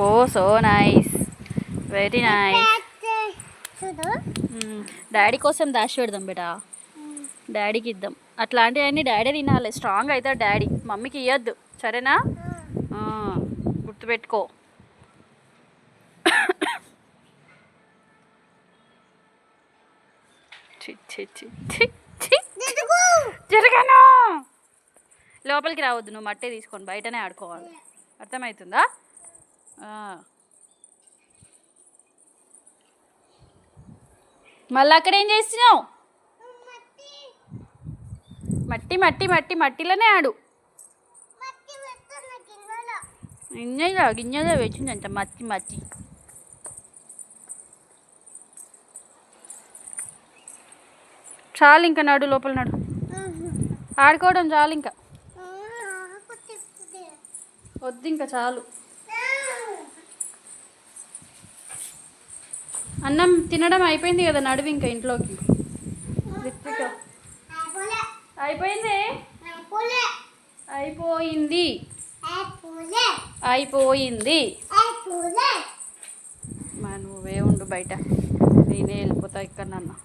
ఓ so nice, very nice. Daddy కోసం దాచి పెడదాం బేటా, డాడీకి ఇద్దాం. అట్లాంటివన్నీ డాడీ తినాలి, స్ట్రాంగ్ అవుతాడు డాడీ, మమ్మీకి ఇవ్వద్దు సరేనా? గుర్తుపెట్టుకో. జరగను, లోపలికి రావద్దు, నువ్వు మట్టే తీసుకొని బయటనే ఆడుకోవాలి, అర్థమవుతుందా? మళ్ళీ అక్కడ ఏం చేస్తున్నావు? మట్టి మట్టి మట్టి మట్టిలోనే ఆడు. గింజలో వేసిందంట మట్టి మట్టి. చాలు ఇంకా, నడు లోపల నడు, ఆడుకోవడం చాలు ఇంకా, వద్దు ఇంకా చాలు. అన్నం తినడం అయిపోయింది కదా, నడువు ఇంకా ఇంట్లోకి. అయిపోయింది అయిపోయింది అయిపోయింది. నువ్వే ఉండు బయట, నేనే వెళ్ళిపోతా ఇక్కడ నన్ను.